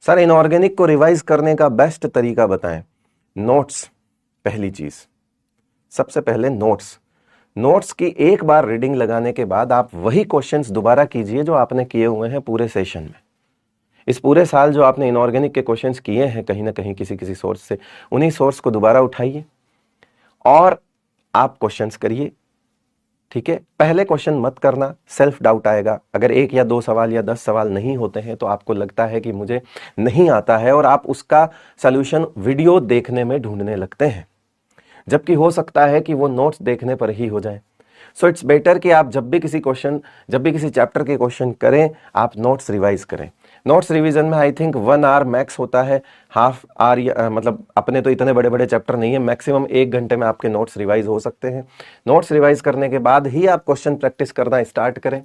Sir inorganic को revise करने का बेस्ट तरीका बताएं। नोट्स पहली चीज, सबसे पहले नोट्स की एक बार रीडिंग लगाने के बाद आप वही क्वेश्चंस दोबारा कीजिए जो आपने किए हुए हैं पूरे सेशन में। इस पूरे साल जो आपने इनऑर्गेनिक के क्वेश्चंस किए हैं कहीं ना कहीं किसी सोर्स से, उन्हीं सोर्स को दोबारा उठाइए और आप क्वेश्चंस करिए। ठीक है, पहले क्वेश्चन मत करना, सेल्फ डाउट आएगा। अगर 1 या 2 सवाल या 10 सवाल नहीं होते हैं तो आपको लगता है कि मुझे नहीं आता है और आप उसका सॉल्यूशन वीडियो देखने में ढूंढने लगते हैं, जबकि हो सकता है कि वो नोट्स देखने पर ही हो जाए। सो इट्स बेटर कि आप जब भी किसी चैप्टर के क्वेश्चन करें आप नोट्स रिवाइज करें। नोट्स रिवीजन में आई थिंक 1 आवर मैक्स होता है, हाफ आवर मतलब अपने तो इतने बड़े बड़े चैप्टर नहीं है, मैक्सिमम 1 घंटे में आपके नोट्स रिवाइज हो सकते हैं। नोट्स रिवाइज करने के बाद ही आप क्वेश्चन प्रैक्टिस करना स्टार्ट करें,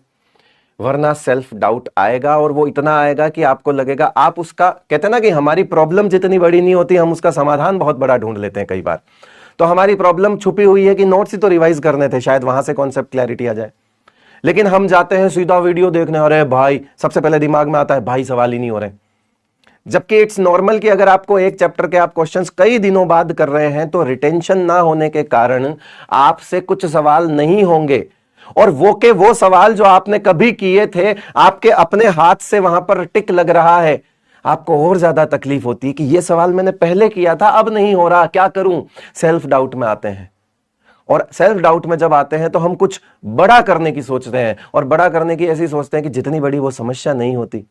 वरना सेल्फ डाउट आएगा और वो इतना आएगा कि आपको लगेगा आप उसका, कहते हैं ना कि हमारी प्रॉब्लम जितनी बड़ी नहीं होती हम उसका समाधान बहुत बड़ा ढूंढ लेते हैं कई बार। तो हमारी प्रॉब्लम छुपी हुई है कि नोट्स ही तो रिवाइज करने थे, शायद वहां से कॉन्सेप्ट क्लैरिटी आ जाए। लेकिन हम जाते हैं सीधा वीडियो देखने, अरे भाई सबसे पहले दिमाग में आता है भाई सवाल ही नहीं हो रहे। जबकि इट्स नॉर्मल कि अगर आपको एक चैप्टर के आप क्वेश्चंस कई दिनों बाद कर रहे हैं तो रिटेंशन ना होने के कारण आपसे कुछ सवाल नहीं होंगे, और वो सवाल जो आपने कभी किए थे आपके अपने हाथ से वहां पर टिक लग रहा है। आपको और ज्यादा तकलीफ होती है कि ये सवाल मैंने पहले किया था अब नहीं हो रहा, क्या करूं। सेल्फ डाउट में आते हैं, और सेल्फ डाउट में जब आते हैं तो हम कुछ बड़ा करने की सोचते हैं, और बड़ा करने की ऐसी सोचते हैं कि जितनी बड़ी वो समस्या नहीं होती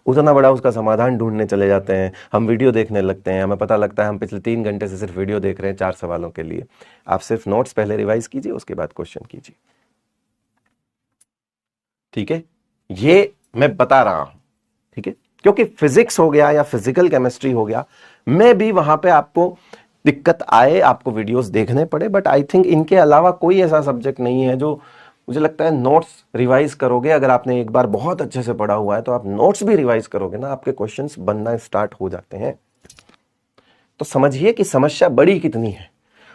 उतना बड़ा उसका समाधान ढूंढने चले जाते हैं। हम वीडियो देखने लगते हैं, हमें पता लगता है हम पिछले 3 घंटे से सिर्फ वीडियो देख रहे हैं 4 सवालों के लिए। आप सिर्फ नोट्स पहले रिवाइज कीजिए, उसके बाद क्वेश्चन कीजिए। ठीक है, ये मैं बता रहा हूं, ठीक है, क्योंकि फिजिक्स हो गया या फिजिकल केमिस्ट्री हो गया, मैं भी वहां पे आपको दिक्कत आए, आपको वीडियोस देखने पड़े, बट आई थिंक इनके अलावा कोई ऐसा सब्जेक्ट नहीं है जो मुझे लगता है नोट्स रिवाइज करोगे, अगर आपने एक बार बहुत अच्छे से पढ़ा हुआ है तो आप नोट्स भी रिवाइज करोगे ना, आपके क्वेश्चंस बनना स्टार्ट हो जाते हैं। तो समझिए कि समस्या बड़ी कितनी है,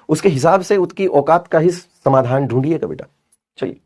उसके हिसाब से उसकी औकात का ही समाधान ढूंढिएगा बेटा। चलिए